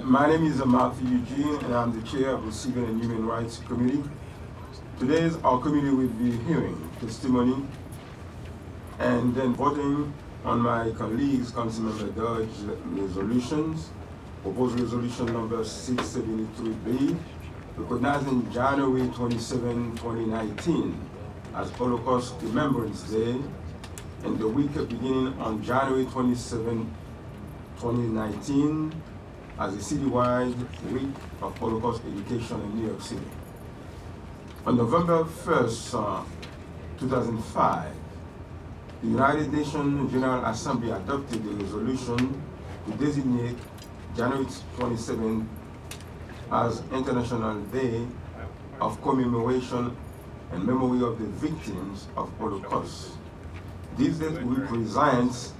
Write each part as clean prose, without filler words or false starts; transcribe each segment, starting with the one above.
My name is Matthew Eugene, and I'm the chair of the Civil and Human Rights Committee. Today, our committee will be hearing testimony and then voting on my colleagues, Councilmember Dodge's resolutions. Proposed resolution number 673B, recognizing January 27, 2019 as Holocaust Remembrance Day, and the week beginning on January 27, 2019, as a citywide week of Holocaust education in New York City. On November 1st, 2005, the United Nations General Assembly adopted a resolution to designate January 27 as International Day of Commemoration and Memory of the Victims of Holocaust. This day represents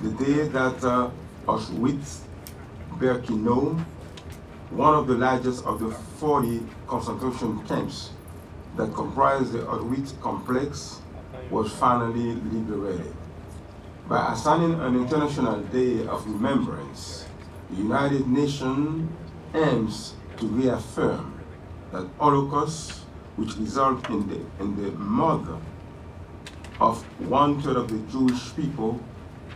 the day that Auschwitz-Birkenau, one of the largest of the 40 concentration camps that comprise the Auschwitz complex, was finally liberated. By assigning an International Day of Remembrance, the United Nations aims to reaffirm that Holocaust, which resulted in the murder of 1/3 of the Jewish people,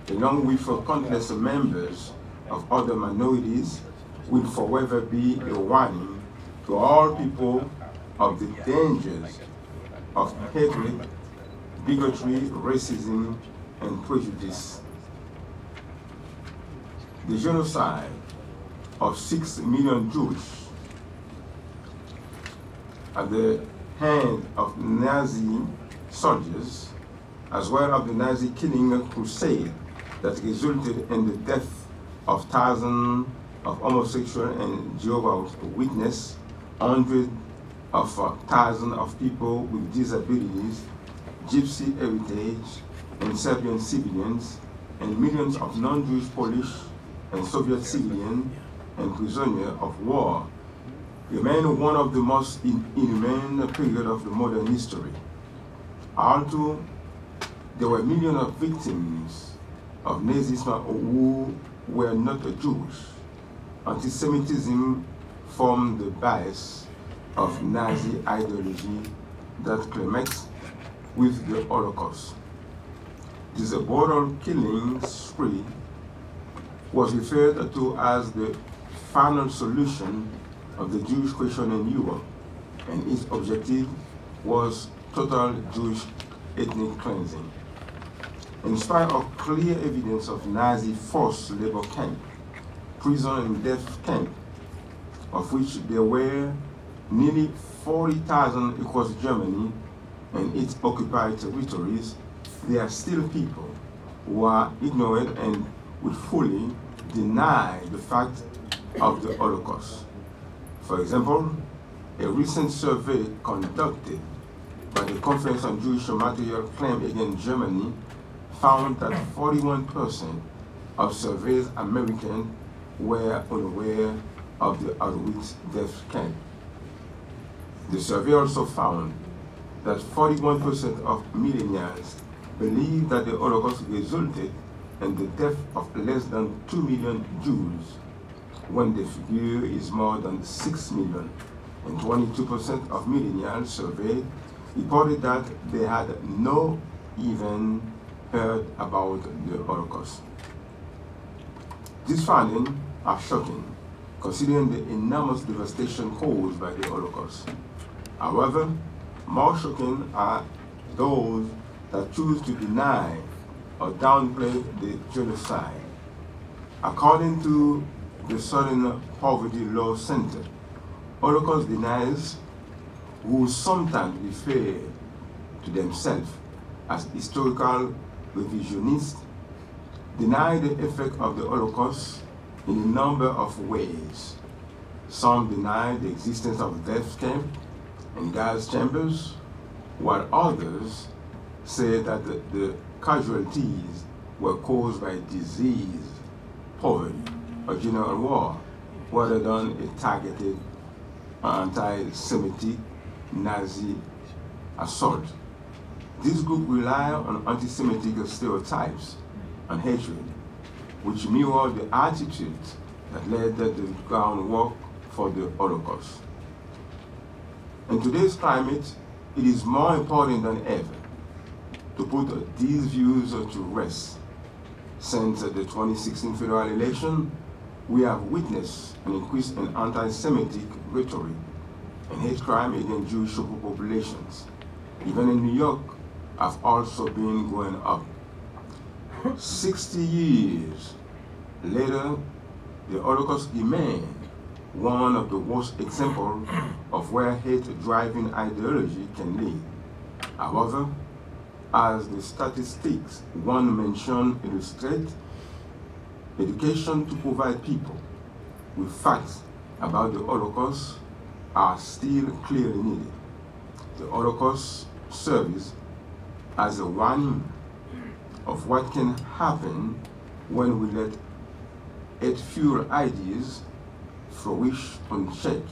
along with countless members of other minorities, will forever be a warning to all people of the dangers of hatred, bigotry, racism, and prejudice. The genocide of 6 million Jews at the hand of Nazi soldiers, as well as the Nazi killing crusade that resulted in the death of thousands of homosexual and Jehovah's Witnesses, hundreds of thousands of people with disabilities, Gypsy heritage, and Serbian civilians, and millions of non-Jewish Polish and Soviet civilians and prisoners of war, remain one of the most inhumane periods of the modern history. Although there were millions of victims of Nazism who were not Jewish, anti-Semitism formed the base of Nazi ideology that climaxed with the Holocaust. This brutal killing spree was referred to as the final solution of the Jewish question in Europe, and its objective was total Jewish ethnic cleansing. In spite of clear evidence of Nazi forced labor camp, prison and death camp, of which there were nearly 40,000 across Germany and its occupied territories, there are still people who are ignorant and would fully deny the fact of the Holocaust. For example, a recent survey conducted by the Conference on Jewish Material Claim Against Germany found that 41% of surveyed Americans were unaware of the Auschwitz death camp. The survey also found that 41% of millennials believe that the Holocaust resulted in the death of less than 2 million Jews, when the figure is more than 6 million, and 22% of millennials surveyed reported that they had not even heard about the Holocaust. These findings are shocking, considering the enormous devastation caused by the Holocaust. However, more shocking are those that choose to deny or downplay the genocide. According to the Southern Poverty Law Center, Holocaust deniers, who sometimes refer to themselves as historical revisionists, deny the effect of the Holocaust in a number of ways. Some deny the existence of death camps and gas chambers, while others say that the casualties were caused by disease, poverty, or general war, rather than a targeted anti-Semitic Nazi assault. This group rely on anti-Semitic stereotypes and hatred, which mirror the attitudes that laid the groundwork for the Holocaust. In today's climate, it is more important than ever to put these views to rest. Since the 2016 federal election, we have witnessed an increase in anti-Semitic rhetoric and hate crime against Jewish populations, even in New York, have also been going up. 60 years later, the Holocaust remains one of the worst examples of where hate-driving ideology can lead. However, as the statistics one mentioned illustrate, education to provide people with facts about the Holocaust are still clearly needed. The Holocaust serves as a warning of what can happen when we let hate-fueled ideas flourish unchecked.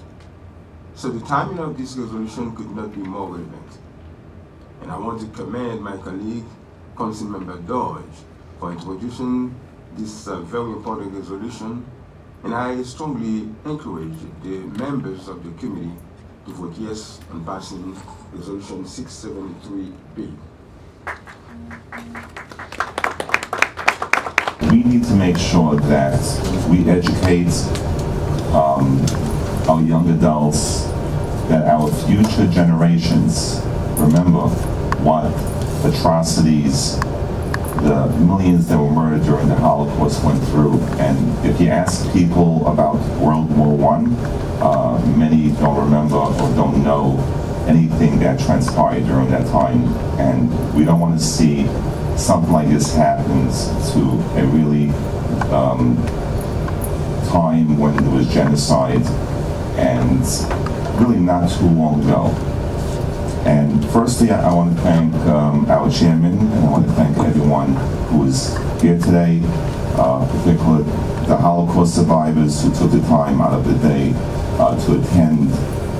So the timing of this resolution could not be more relevant. And I want to commend my colleague, Councilmember Dodge, for introducing this very important resolution, and I strongly encourage the members of the committee to vote yes on passing Resolution 673B. We need to make sure that we educate our young adults, that our future generations remember what atrocities the millions that were murdered during the Holocaust went through. And if you ask people about World War I, many don't remember or don't know anything that transpired during that time. And we don't want to see something like this happen to a really time when there was genocide, and really not too long ago. And firstly, I want to thank our chairman, and I want to thank everyone who is here today, particularly the Holocaust survivors who took the time out of the day to attend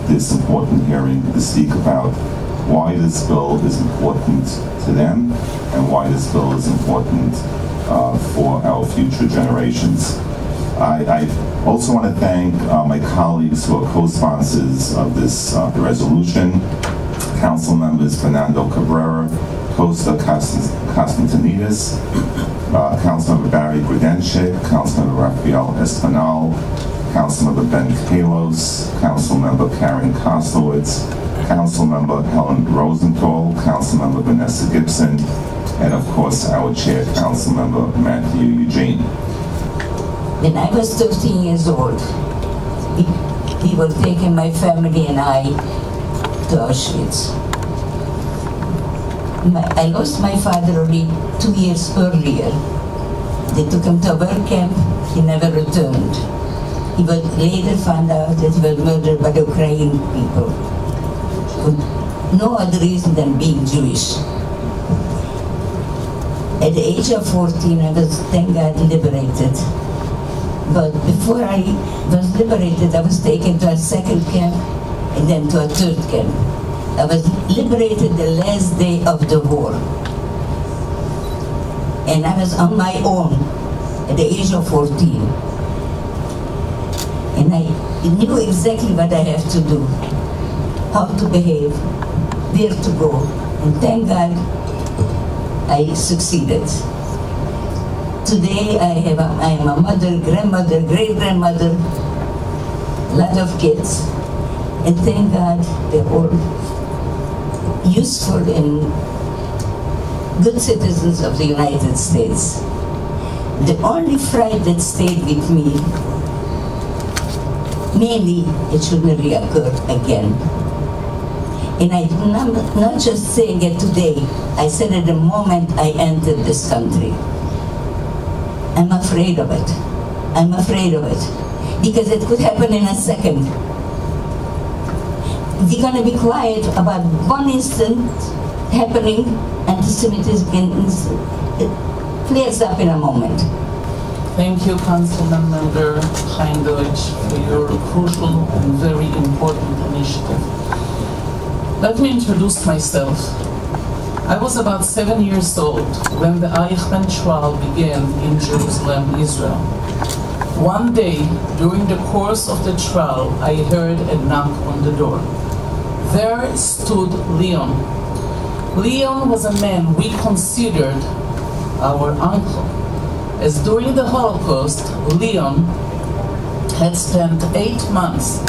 this important hearing to speak about why this bill is important to them and why this bill is important for our future generations. I also want to thank my colleagues who are co-sponsors of this resolution, Council members Fernando Cabrera, Costa Constantinides, Councilmember Barry Grudenchik, Councilmember Rafael Espinal, Councilmember Ben Kalos, Councilmember Karen Koslowitz, Councilmember Helen Rosenthal, Councilmember Vanessa Gibson, and of course our chair, Councilmember Matthew Eugene. When I was 13 years old, we were taking my family and I to Auschwitz. I lost my father only 2 years earlier. They took him to a work camp, he never returned. He would later find out that he was murdered by the Ukrainian people. For no other reason than being Jewish. At the age of 14, I was, thank God, liberated. But before I was liberated, I was taken to a second camp and then to a third camp. I was liberated the last day of the war. And I was on my own at the age of 14. And I knew exactly what I have to do, how to behave, where to go. And thank God, I succeeded. Today I am a mother, grandmother, great-grandmother, a lot of kids, and thank God they're all useful and good citizens of the United States. The only fright that stayed with me, mainly it shouldn't reoccur again. And I'm not just saying it today, I said it the moment I entered this country. I'm afraid of it. I'm afraid of it. Because it could happen in a second. We're going to be quiet about one instant happening, anti-Semitism it flares up in a moment. Thank you, Councilman Member Chaim Deutsch, for your crucial and very important initiative. Let me introduce myself. I was about 7 years old when the Eichmann trial began in Jerusalem, Israel. One day, during the course of the trial, I heard a knock on the door. There stood Leon. Leon was a man we considered our uncle, as during the Holocaust, Leon had spent 8 months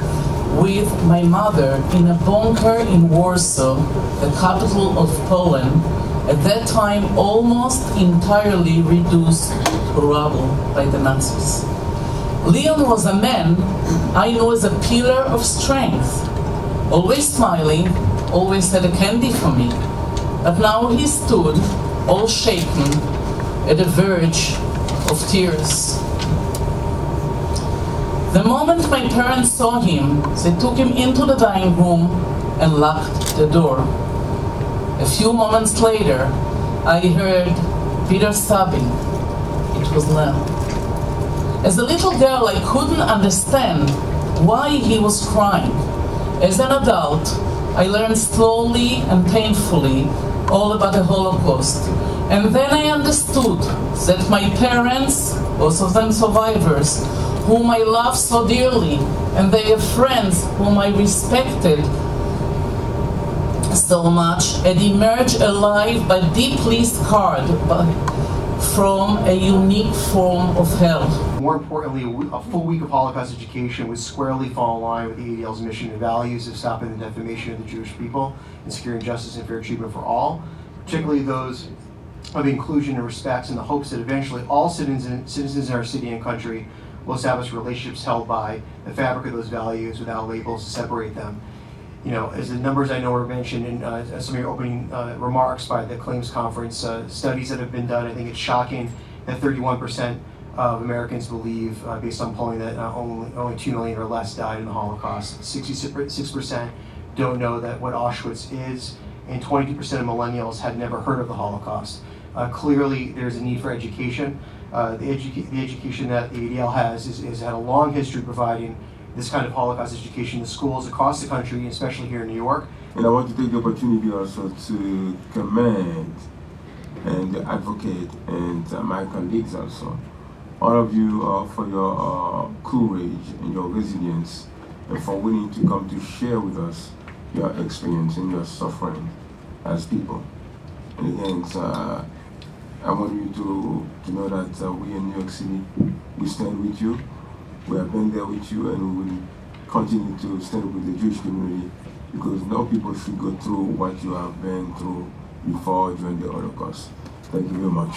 with my mother in a bunker in Warsaw, the capital of Poland, at that time almost entirely reduced to rubble by the Nazis. Leon was a man I knew as a pillar of strength, always smiling, always had a candy for me. But now he stood, all shaken, at the verge of tears. The moment my parents saw him, they took him into the dining room and locked the door. A few moments later, I heard Peter sobbing. It was Leo. As a little girl, I couldn't understand why he was crying. As an adult, I learned slowly and painfully all about the Holocaust. And then I understood that my parents, both of them survivors, whom I loved so dearly, and their friends whom I respected so much, had emerged alive but deeply scarred from a unique form of hell. More importantly, a full week of Holocaust education would squarely fall in line with the ADL's mission and values of stopping the defamation of the Jewish people and securing justice and fair treatment for all, particularly those of inclusion and respect, in the hopes that eventually all citizens in our city and country will establish relationships held by the fabric of those values without labels to separate them. You know, as the numbers I know were mentioned in some of your opening remarks by the Claims Conference, studies that have been done, I think it's shocking that 31% of Americans believe, based on polling, that only 2 million or less died in the Holocaust. 66% don't know that what Auschwitz is, and 22% of millennials had never heard of the Holocaust. Clearly, there's a need for education. The education that the ADL has had a long history providing this kind of Holocaust education to schools across the country, especially here in New York. And I want to take the opportunity also to commend and advocate, and my colleagues also, all of you for your courage and your resilience, and for willing to come to share with us your experience and your suffering as people. And again, I want you to know that we in New York City, we stand with you. We have been there with you, and we will continue to stand with the Jewish community, because no people should go through what you have been through before, during the Holocaust. Thank you very much.